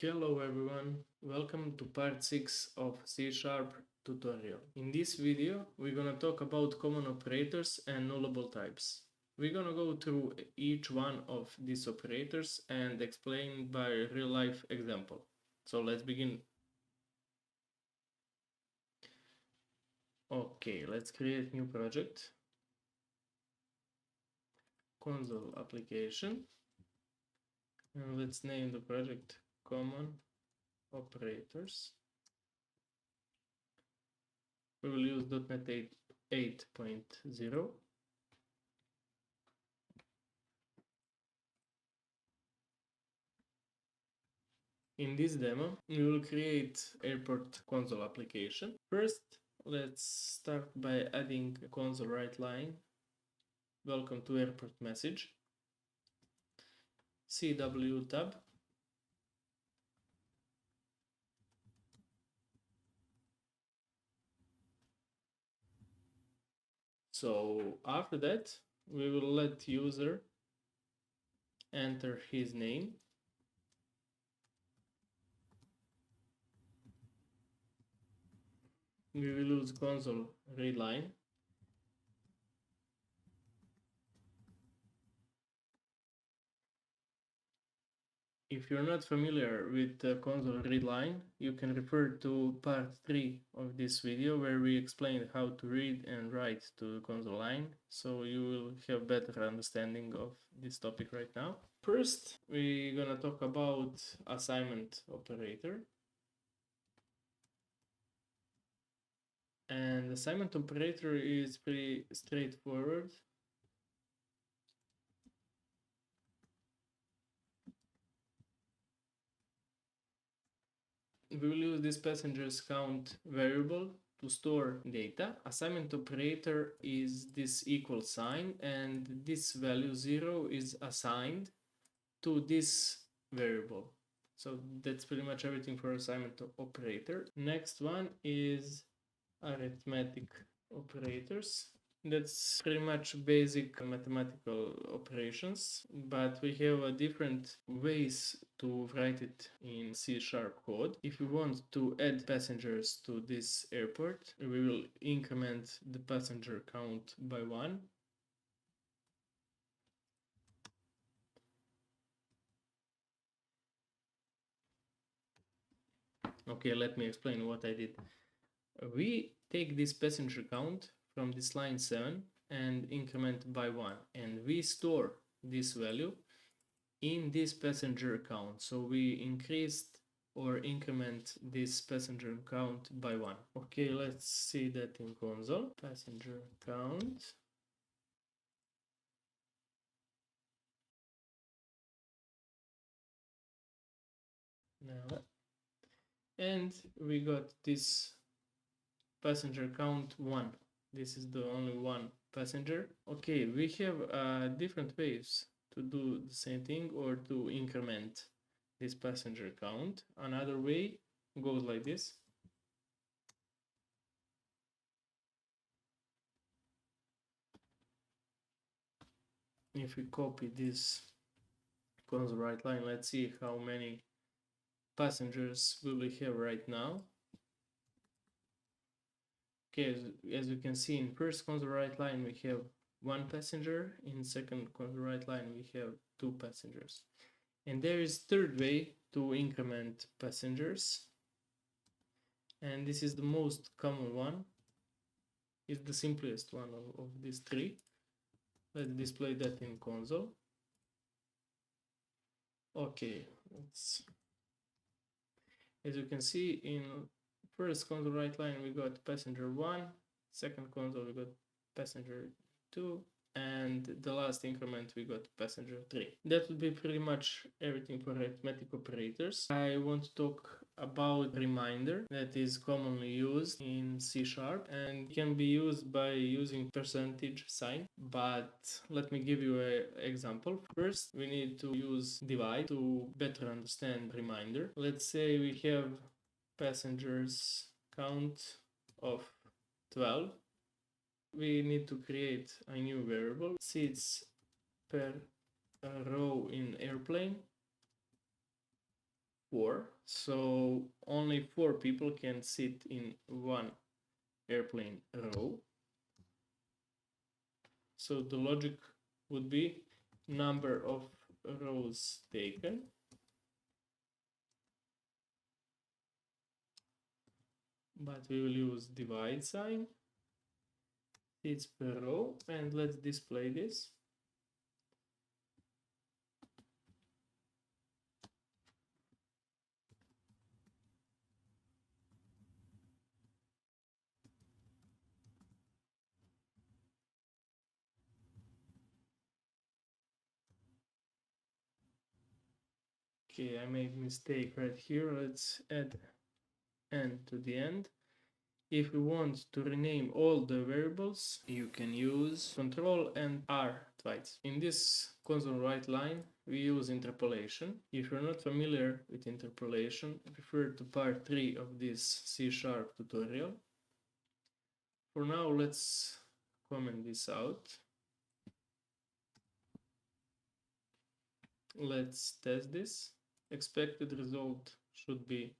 Hello everyone, welcome to part 6 of C# tutorial. In this video, we're gonna talk about common operators and nullable types. We're gonna go through each one of these operators and explain by real-life example. So let's begin. Okay, let's create new project. Console application. And let's name the project common operators. We will use .NET 8.0. In this demo, we will create airport console application. First, let's start by adding a console write line. Welcome to airport message. CW tab. So after that, we will let user enter his name. We will use console read line. If you're not familiar with the console read line, you can refer to part 3 of this video where we explain how to read and write to the console line, so you will have better understanding of this topic right now. First, we're gonna talk about assignment operator. And assignment operator is pretty straightforward. We will use this passengers count variable to store data. Assignment operator is this equal sign, and this value 0 is assigned to this variable. So that's pretty much everything for assignment operator. Next one is arithmetic operators. That's pretty much basic mathematical operations, but we have different ways to write it in C# code. If we want to add passengers to this airport, we will increment the passenger count by 1. Okay, let me explain what I did. We take this passenger count from this line 7 and increment by 1, and we store this value in this passenger count. So we increased or increment this passenger count by 1. Okay, let's see that in console. Passenger count. Now, and we got this passenger count 1. This is the only one passenger. Okay, we have different ways to do the same thing or to increment this passenger count. Another way goes like this. If we copy this console write line, let's see how many passengers will we have right now. Okay, as you can see, in first console write line we have 1 passenger, in second console write line we have 2 passengers. And there is third way to increment passengers, and this is the most common one. It's the simplest one of these 3. Let's display that in console. Okay, as you can see, in first console write line we got passenger 1, second console we got passenger 2, and the last increment we got passenger 3. That would be pretty much everything for arithmetic operators. I want to talk about reminder that is commonly used in C# and can be used by using percentage sign, but let me give you an example. First, we need to use divide to better understand reminder. Let's say we have passengers count of 12. We need to create a new variable, seats per row in airplane. 4, so only 4 people can sit in one airplane row. So the logic would be number of rows taken but we will use divide sign, seats per row, and let's display this. Okay, I made mistake right here. Let's add n to the end. If we want to rename all the variables, you can use Ctrl and R twice. In this console right line, we use interpolation. If you're not familiar with interpolation, refer to part 3 of this C# tutorial. For now, let's comment this out. Let's test this. Expected result should be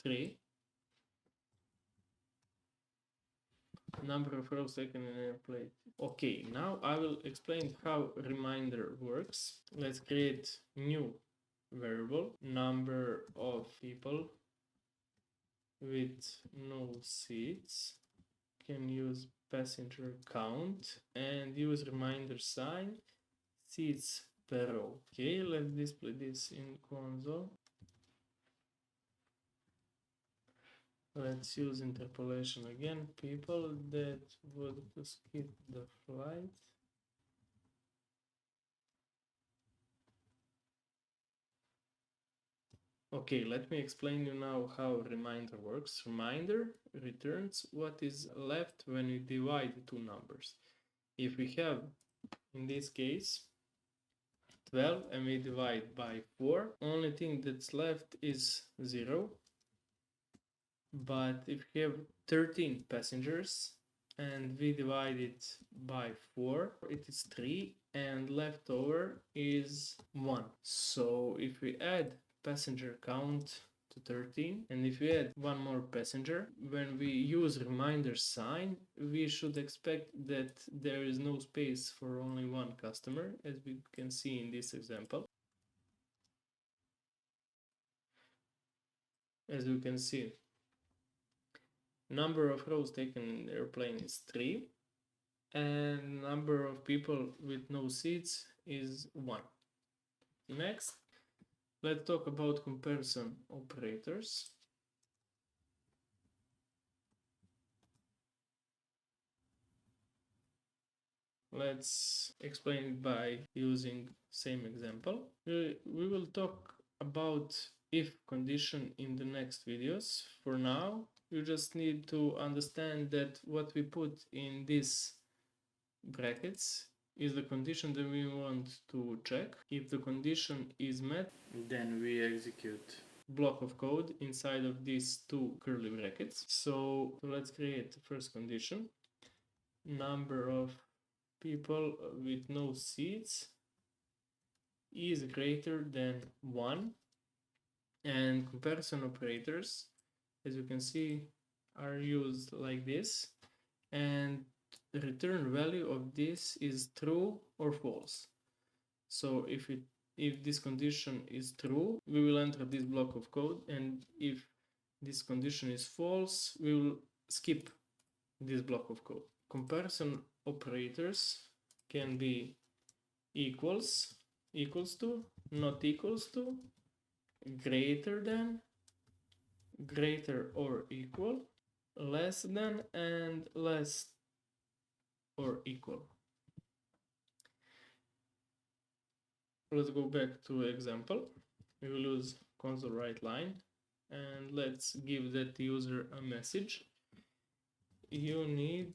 3. Number of rows taken in an airplane. Okay, now I will explain how reminder works. Let's create new variable, number of people with no seats. Can use passenger count and use reminder sign, seats per row. Okay, let's display this in console. Let's use interpolation again. People that would skip the flight. Okay, let me explain you now how reminder works. Reminder returns what is left when we divide two numbers. If we have, in this case, 12 and we divide by 4, only thing that's left is 0. But if we have 13 passengers and we divide it by 4, it is 3 and leftover is 1. So if we add passenger count to 13 and if we add one more passenger, when we use reminder sign, we should expect that there is no space for only one customer, as we can see in this example. As you can see, number of rows taken in the airplane is 3 and number of people with no seats is 1. Next, let's talk about comparison operators. Let's explain it by using same example. We will talk about if condition in the next videos. For now, you just need to understand that what we put in these brackets is the condition that we want to check. If the condition is met, then we execute block of code inside of these two curly brackets. So let's create the first condition. Number of people with no seats is greater than 1, and comparison operators, as you can see, are used like this, and the return value of this is true or false. So if this condition is true, we will enter this block of code, and if this condition is false, we will skip this block of code. Comparison operators can be equals, equals to, not equals to, greater than, greater or equal, less than, and less or equal. Let's go back to example. We will use console write line and let's give that user a message. You need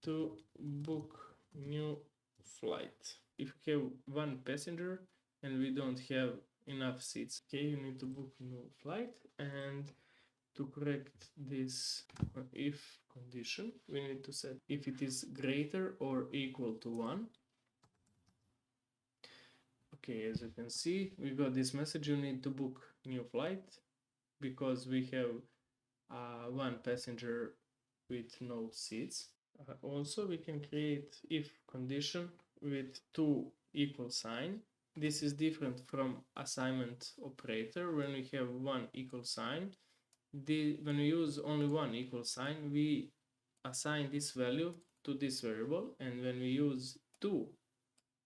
to book new flight. If you have one passenger and we don't have enough seats, okay, you need to book a new flight. And to correct this if condition, we need to set if it is greater or equal to 1. Okay, as you can see, we got this message, you need to book new flight because we have one passenger with no seats. Also, we can create if condition with two equal sign. This is different from assignment operator. When we have one equal sign, when we use only one equal sign, we assign this value to this variable, and when we use two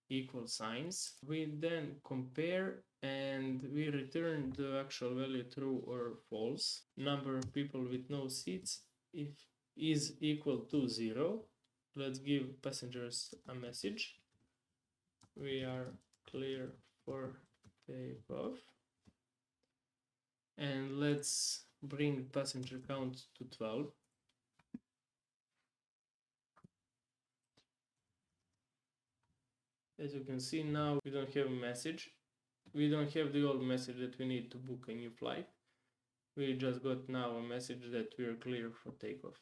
equal signs, we then compare and we return the actual value true or false. Number of people with no seats if is equal to 0. Let's give passengers a message. We are clear for takeoff. And let's bring passenger count to 12. As you can see, now we don't have a message. We don't have the old message that we need to book a new flight. We just got now a message that we are clear for takeoff.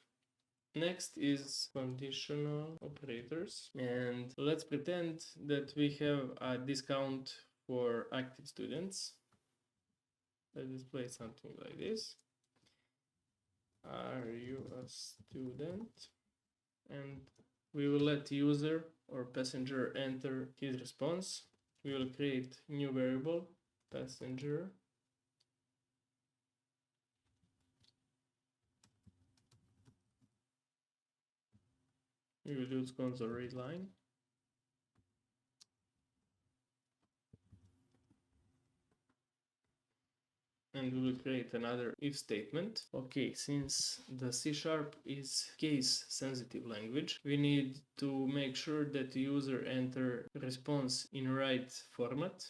Next is conditional operators, and let's pretend that we have a discount for active students. Let's display something like this. Are you a student? And we will let user or passenger enter his response. We will create new variable, passenger. We will use console read line. And we will create another if statement. Okay, since the C# is case sensitive language, we need to make sure that the user enter response in right format.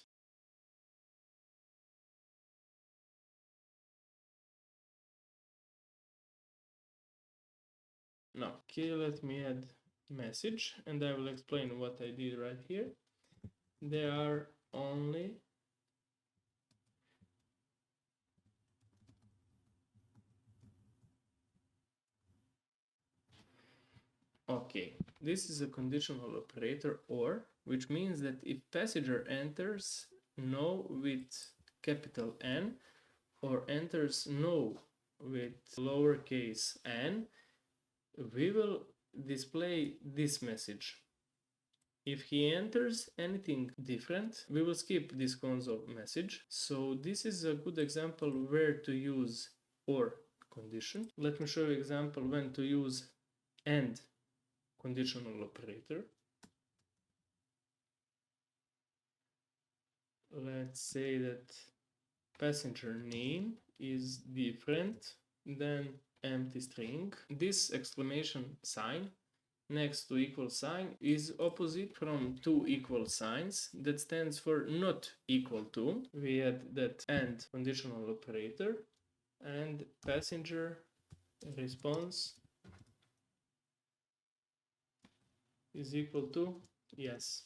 Now, okay, let me add message, and I will explain what I did right here. There are only okay, this is a conditional operator or, which means that if passenger enters no with capital N or enters no with lowercase n, we will display this message. If he enters anything different, we will skip this console message. So this is a good example where to use or condition. Let me show you example when to use and conditional operator. Let's say that passenger name is different than empty string. This exclamation sign next to equal sign is opposite from two equal signs that stands for not equal to. We add that and conditional operator and passenger response is equal to yes.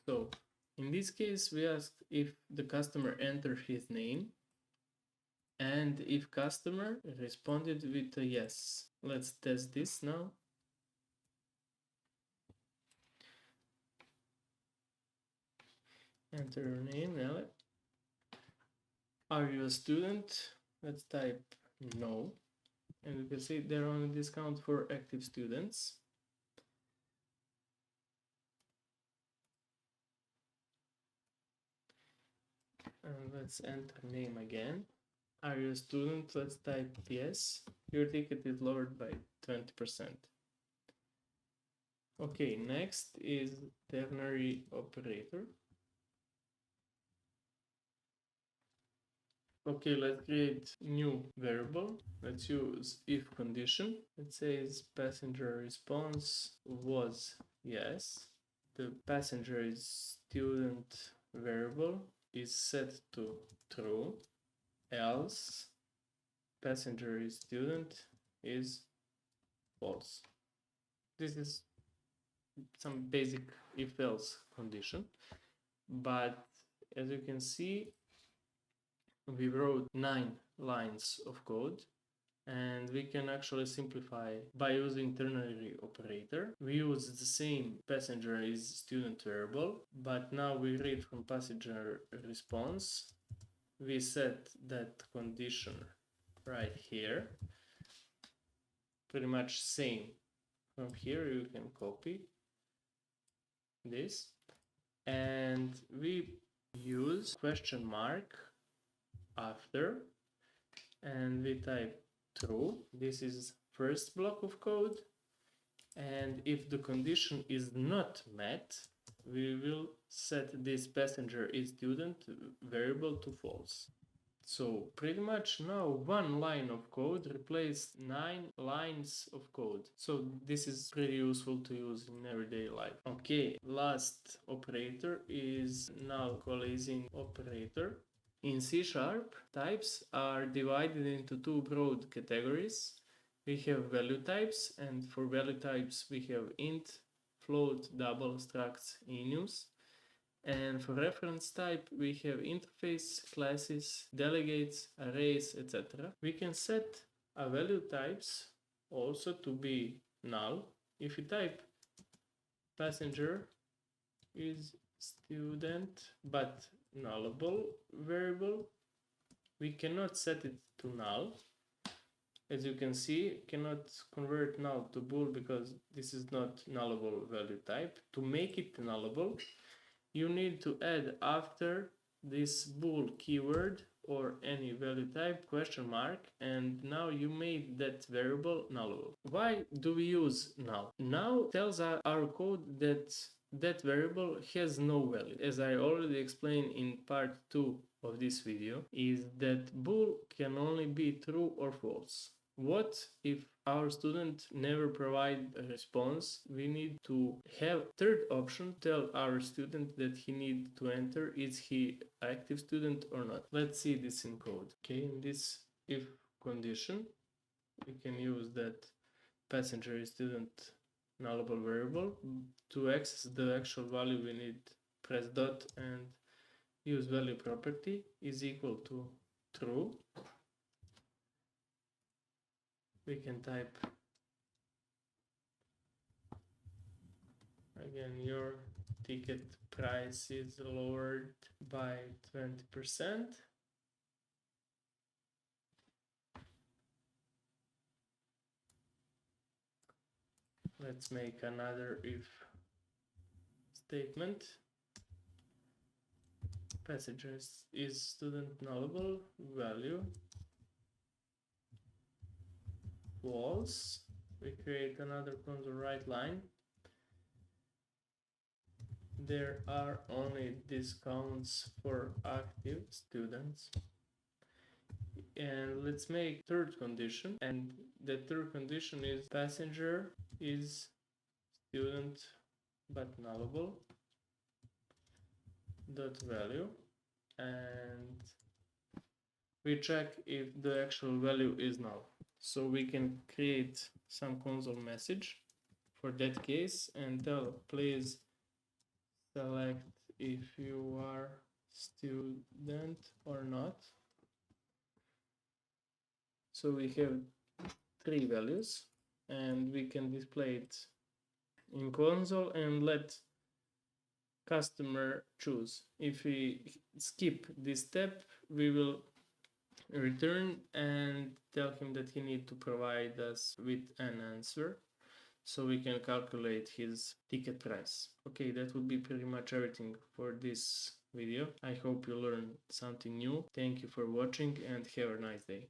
So in this case, we asked if the customer entered his name and if customer responded with a yes. Let's test this now. Enter your name, Nelly. Are you a student? Let's type no. And you can see there are only discount for active students. And let's enter name again. Are you a student? Let's type yes. Your ticket is lowered by 20%. Okay, next is ternary operator. Okay, let's create new variable. Let's use if condition. It says passenger response was yes. The passenger is student variable is set to true, else passenger is student is false. This is some basic if-else condition. But as you can see, we wrote 9 lines of code, and we can actually simplify by using ternary operator. We use the same passenger is student variable, but now we read from passenger response. We set that condition right here. Pretty much same. From here you can copy this, and we use question mark after, and we type true. This is first block of code, and if the condition is not met, we will set this passenger is student variable to false. So pretty much now 1 line of code replaced 9 lines of code. So this is pretty useful to use in everyday life. Okay, last operator is null coalescing operator. In C#, types are divided into 2 broad categories. We have value types, and for value types we have int, float, double, structs, enums. And for reference type we have interface, classes, delegates, arrays, etc. We can set a value types also to be null. If we type passenger is student but nullable variable, we cannot set it to null. As you can see, cannot convert null to bool because this is not nullable value type. To make it nullable, you need to add after this bool keyword or any value type question mark, and now you made that variable nullable. Why do we use null? Null tells our code that that variable has no value. As I already explained in part 2 of this video, is that bool can only be true or false. What if our student never provide a response? We need to have third option, tell our student that he need to enter is he active student or not. Let's see this in code. Okay, in this if condition, we can use that passenger is student nullable variable. To access the actual value, we need press dot and use value property is equal to true. We can type again your ticket price is lowered by 20%. Let's make another if statement. Passenger is student nullable value false. We create another console write line. There are only discounts for active students. And let's make third condition, and the third condition is passenger is student but nullable dot value, and we check if the actual value is null. So we can create some console message for that case and tell please select if you are student or not. So we have 3 values and we can display it in console and let customer choose. If we skip this step, we will return and tell him that he need to provide us with an answer so we can calculate his ticket price. Okay, that would be pretty much everything for this video. I hope you learned something new. Thank you for watching and have a nice day.